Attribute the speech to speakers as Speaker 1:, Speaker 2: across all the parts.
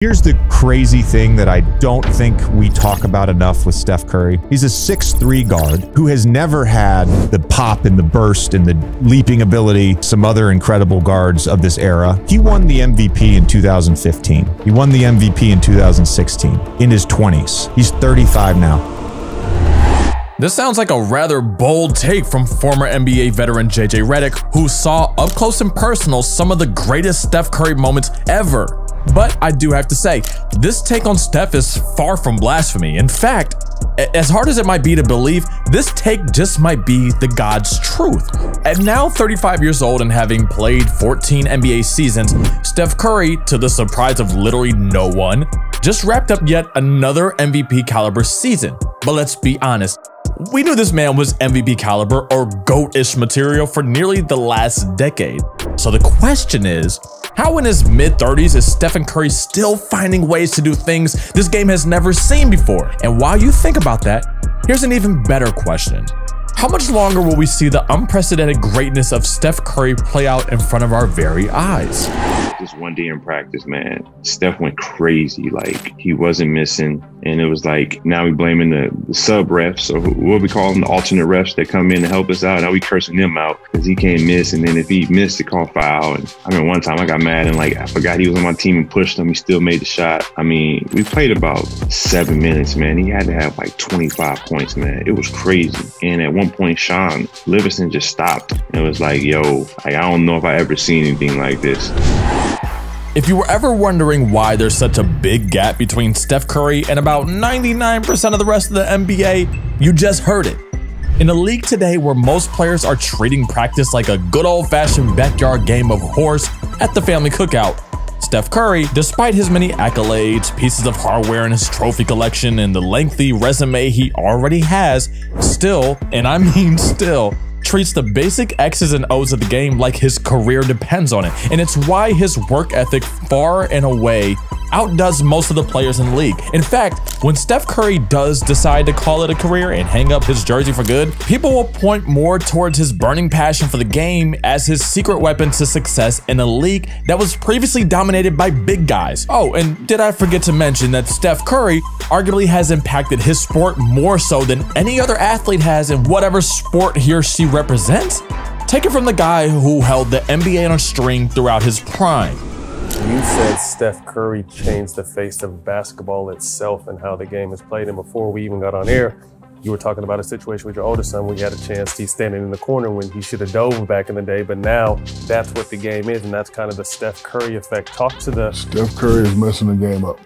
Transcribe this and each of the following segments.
Speaker 1: Here's the crazy thing that I don't think we talk about enough with Steph Curry. He's a 6'3" guard who has never had the pop and the burst and the leaping ability some other incredible guards of this era. He won the MVP in 2015. He won the MVP in 2016 in his 20s. He's 35 now.
Speaker 2: This sounds like a rather bold take from former NBA veteran JJ Redick, who saw up close and personal some of the greatest Steph Curry moments ever. But I do have to say, this take on Steph is far from blasphemy. In fact, as hard as it might be to believe, this take just might be the God's truth. At now 35 years old and having played 14 NBA seasons, Steph Curry, to the surprise of literally no one, just wrapped up yet another MVP caliber season. But let's be honest, we knew this man was MVP caliber or GOAT-ish material for nearly the last decade. So the question is, how in his mid-30s is Stephen Curry still finding ways to do things this game has never seen before? And while you think about that, here's an even better question. How much longer will we see the unprecedented greatness of Steph Curry play out in front of our very eyes?
Speaker 3: Just one day in practice, man, Steph went crazy. Like, he wasn't missing. And it was like, now we blaming the sub refs, or what we call them, the alternate refs that come in to help us out. Now we cursing them out because he can't miss. And then if he missed, to call foul. And I mean, one time I got mad and like, I forgot he was on my team and pushed him. He still made the shot. I mean, we played about 7 minutes, man. He had to have like 25 points, man. It was crazy. And at one point, Sean Livingston just stopped. It was like, yo, I don't know if I ever seen anything like this.
Speaker 2: If you were ever wondering why there's such a big gap between Steph Curry and about 99% of the rest of the NBA, you just heard it. In a league today where most players are treating practice like a good old-fashioned backyard game of horse at the family cookout, Steph Curry, despite his many accolades, pieces of hardware in his trophy collection, and the lengthy resume he already has, still, and I mean still, treats the basic X's and O's of the game like his career depends on it. And it's why his work ethic far and away outdoes most of the players in the league. In fact, when Steph Curry does decide to call it a career and hang up his jersey for good, people will point more towards his burning passion for the game as his secret weapon to success in a league that was previously dominated by big guys. Oh, and did I forget to mention that Steph Curry arguably has impacted his sport more so than any other athlete has in whatever sport he or she represents? Take it from the guy who held the NBA on a string throughout his prime.
Speaker 4: You said Steph Curry changed the face of basketball itself and how the game is played. And before we even got on air, you were talking about a situation with your oldest son where you had a chance. He's standing in the corner when he should have dove back in the day. But now that's what the game is. And that's kind of the Steph Curry effect. Talk to the...
Speaker 5: Steph Curry is messing the game up.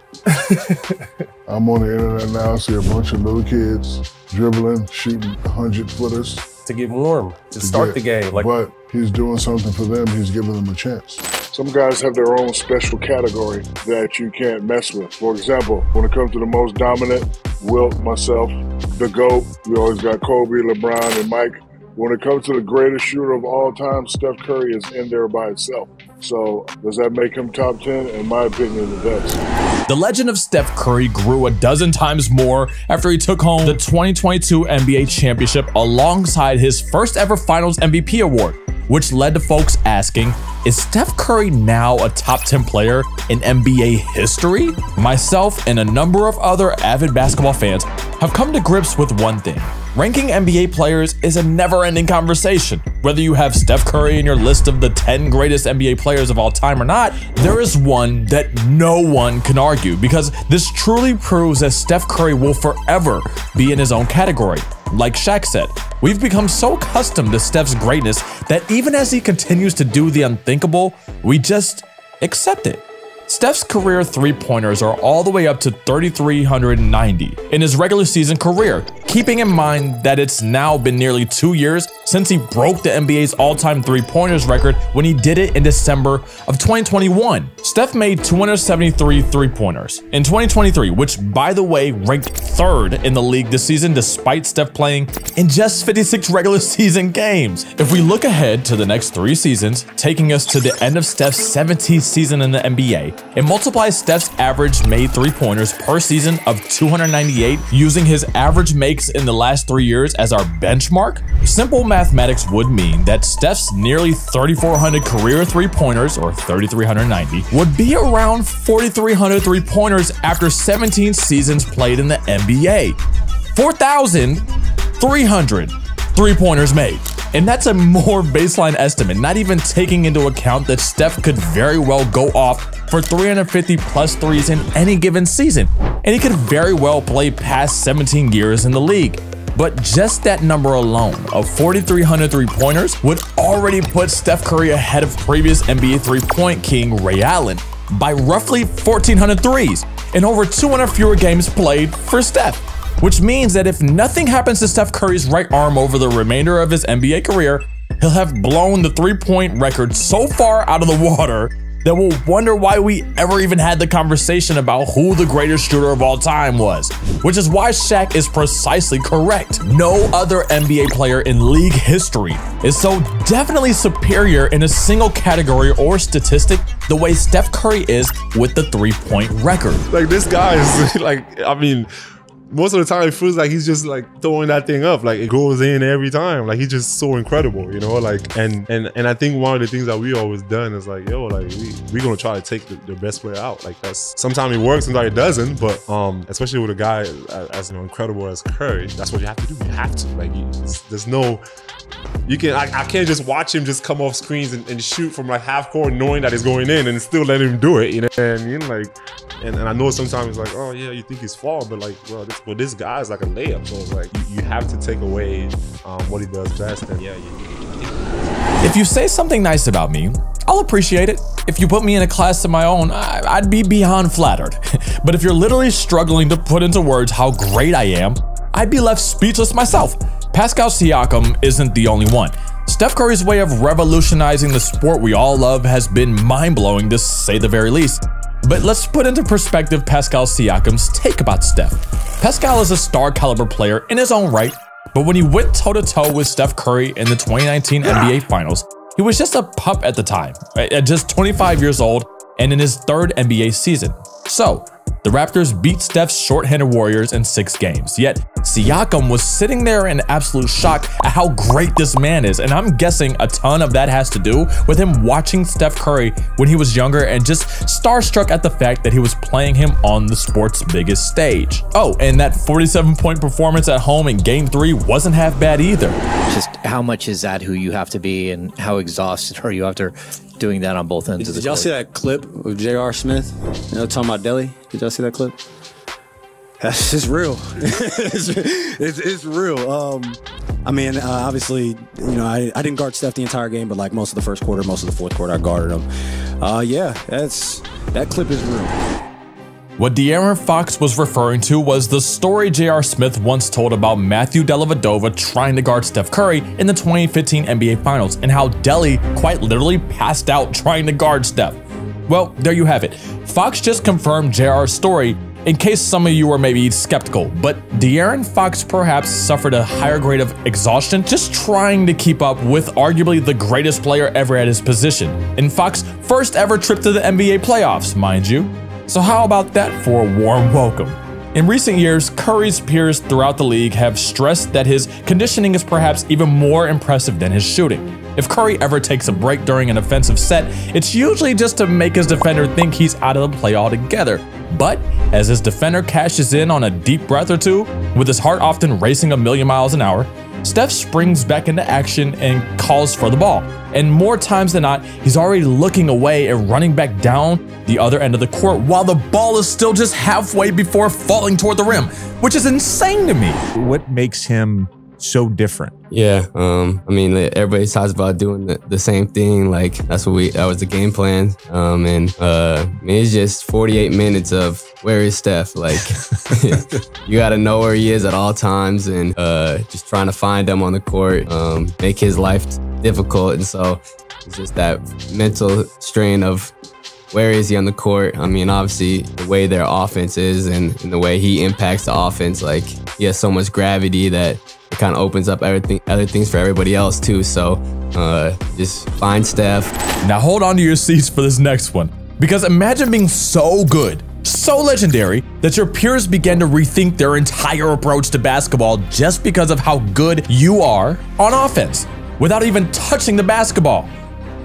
Speaker 5: I'm on the internet now, see a bunch of little kids dribbling, shooting 100-footers.
Speaker 4: To get warm, to start the game.
Speaker 5: But he's doing something for them. He's giving them a chance. Some guys have their own special category that you can't mess with. For example, when it comes to the most dominant, Wilt, myself, the GOAT, we always got Kobe, LeBron, and Mike. When it comes to the greatest shooter of all time, Steph Curry is in there by itself. So does that make him top 10? In my opinion, it does.
Speaker 2: The legend of Steph Curry grew a dozen times more after he took home the 2022 NBA championship alongside his first ever Finals MVP award, which led to folks asking, is Steph Curry now a top 10 player in NBA history? Myself and a number of other avid basketball fans have come to grips with one thing. Ranking NBA players is a never-ending conversation. Whether you have Steph Curry in your list of the 10 greatest NBA players of all time or not, there is one that no one can argue, because this truly proves that Steph Curry will forever be in his own category. Like Shaq said, we've become so accustomed to Steph's greatness that even as he continues to do the unthinkable, we just accept it. Steph's career three-pointers are all the way up to 3,390 in his regular season career, keeping in mind that it's now been nearly 2 years since he broke the NBA's all-time three-pointers record when he did it in December of 2021. Steph made 273 three-pointers in 2023, which, by the way, ranked third in the league this season despite Steph playing in just 56 regular season games. If we look ahead to the next 3 seasons, taking us to the end of Steph's 17th season in the NBA, it multiplies Steph's average made three-pointers per season of 298 using his average make takes in the last 3 years as our benchmark, simple mathematics would mean that Steph's nearly 3,400 career three-pointers, or 3,390, would be around 4,300 three-pointers after 17 seasons played in the NBA. 4,300 three-pointers made. And that's a more baseline estimate, not even taking into account that Steph could very well go off for 350 plus threes in any given season, and he could very well play past 17 years in the league. But just that number alone of 4,300 three-pointers would already put Steph Curry ahead of previous NBA three-point king Ray Allen by roughly 1,400 threes and over 200 fewer games played for Steph. Which means that if nothing happens to Steph Curry's right arm over the remainder of his NBA career, he'll have blown the three-point record so far out of the water that we'll wonder why we ever even had the conversation about who the greatest shooter of all time was. Which is why Shaq is precisely correct. No other NBA player in league history is so definitely superior in a single category or statistic the way Steph Curry is with the three-point record.
Speaker 6: Like, this guy is like, I mean, most of the time it feels like he's just like throwing that thing up, like it goes in every time. Like, he's just so incredible, you know. Like, and I think one of the things that we always done is like, yo, like we're gonna try to take the best player out. Like, that's sometimes it works, sometimes it doesn't. But especially with a guy as incredible as Curry, that's what you have to do. You have to, like, there's no. You can I can't just watch him just come off screens and shoot from like half court knowing that it's going in and still let him do it, you know. And you know, like, and I know sometimes it's like, oh yeah, you think he's far, but like, well, this guy is like a layup. So it's like you have to take away what he does best. And yeah,
Speaker 2: if you say something nice about me, I'll appreciate it. If you put me in a class of my own, I'd be beyond flattered. But if you're literally struggling to put into words how great I am, I'd be left speechless myself. Pascal Siakam isn't the only one. Steph Curry's way of revolutionizing the sport we all love has been mind-blowing, to say the very least. But let's put into perspective Pascal Siakam's take about Steph. Pascal is a star-caliber player in his own right, but when he went toe-to-toe with Steph Curry in the 2019 NBA Finals, he was just a pup at the time, at just 25 years old and in his third NBA season. So, the Raptors beat Steph's short-handed Warriors in 6 games, yet Siakam was sitting there in absolute shock at how great this man is, and I'm guessing a ton of that has to do with him watching Steph Curry when he was younger and just starstruck at the fact that he was playing him on the sport's biggest stage. Oh, and that 47-point performance at home in Game 3 wasn't half bad either.
Speaker 7: Just how much is that who you have to be and how exhausted are you after doing that on both ends of the court?
Speaker 8: Did y'all see that clip of J.R. Smith? You know, talking about Delhi? Did y'all see that clip? That's just real. it's real. I mean, obviously, you know, I didn't guard Steph the entire game, but like most of the first quarter, most of the fourth quarter, I guarded him. Yeah, that clip is real.
Speaker 2: What De'Aaron Fox was referring to was the story J.R. Smith once told about Matthew Dellavedova trying to guard Steph Curry in the 2015 NBA Finals and how Delly quite literally passed out trying to guard Steph. Well, there you have it. Fox just confirmed J.R.'s story in case some of you were maybe skeptical, but De'Aaron Fox perhaps suffered a higher grade of exhaustion just trying to keep up with arguably the greatest player ever at his position, in Fox's first ever trip to the NBA playoffs, mind you. So how about that for a warm welcome? In recent years, Curry's peers throughout the league have stressed that his conditioning is perhaps even more impressive than his shooting. If Curry ever takes a break during an offensive set, it's usually just to make his defender think he's out of the play altogether. But as his defender cashes in on a deep breath or two, with his heart often racing a million miles an hour, Steph springs back into action and calls for the ball. And more times than not, he's already looking away and running back down the other end of the court while the ball is still just halfway before falling toward the rim, which is insane to me.
Speaker 1: What makes him so different?
Speaker 9: Yeah, I mean, everybody talks about doing the same thing. Like, that was the game plan. I mean, it's just 48 minutes of where is Steph? Like, you got to know where he is at all times, and just trying to find him on the court, make his life difficult. And so it's just that mental strain of where is he on the court? I mean, obviously, the way their offense is and the way he impacts the offense, like, he has so much gravity that it kind of opens up other things for everybody else too. So just find Steph.
Speaker 2: Now hold on to your seats for this next one, because imagine being so good So legendary that your peers began to rethink their entire approach to basketball just because of how good you are on offense, without even touching the basketball.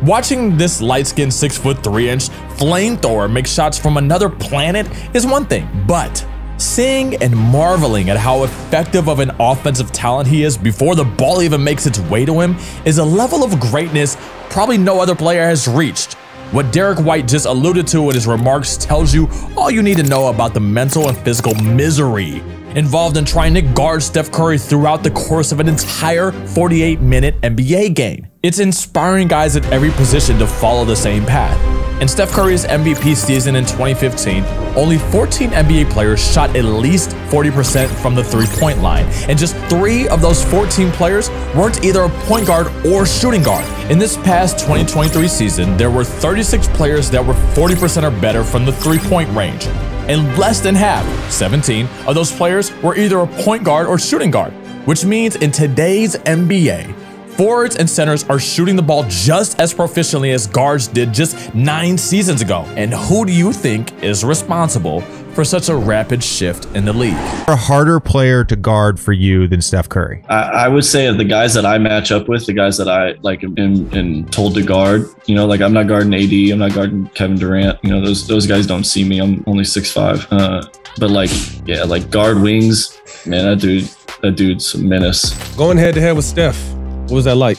Speaker 2: Watching this light-skinned 6'3" flamethrower make shots from another planet is one thing, but seeing and marveling at how effective of an offensive talent he is before the ball even makes its way to him is a level of greatness probably no other player has reached. What Derek White just alluded to in his remarks tells you all you need to know about the mental and physical misery involved in trying to guard Steph Curry throughout the course of an entire 48-minute NBA game. It's inspiring guys at every position to follow the same path. In Steph Curry's MVP season in 2015, only 14 NBA players shot at least 40% from the three-point line, and just 3 of those 14 players weren't either a point guard or shooting guard. In this past 2023 season, there were 36 players that were 40% or better from the three-point range, and less than half, 17, of those players were either a point guard or shooting guard, which means in today's NBA, forwards and centers are shooting the ball just as proficiently as guards did just 9 seasons ago. And who do you think is responsible for such a rapid shift in the league?
Speaker 1: A harder player to guard for you than Steph Curry?
Speaker 10: I would say of the guys that I match up with, the guys that I like am told to guard, you know, like I'm not guarding AD, I'm not guarding Kevin Durant, you know, those guys don't see me. I'm only 6'5". But like, yeah, like guard wings, man, that dude's a menace.
Speaker 4: Going head to head with Steph, what was that like?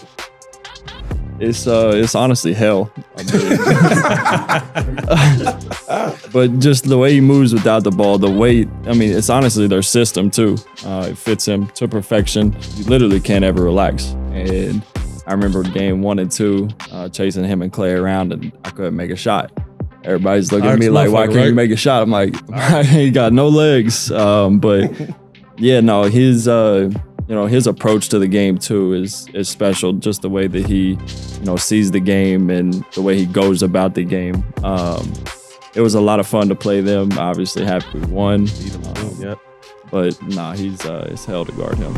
Speaker 11: It's honestly hell. But just the way he moves without the ball, the weight, I mean, it's honestly their system too. It fits him to perfection. You literally can't ever relax. And I remember game 1 and 2, chasing him and Clay around, and I couldn't make a shot. Everybody's looking at me like, why can't you make a shot? I'm like, he got no legs. But yeah, no, his approach to the game too is special. Just the way that he, sees the game and the way he goes about the game. It was a lot of fun to play them. Obviously happy we won. But nah, it's hell to guard him.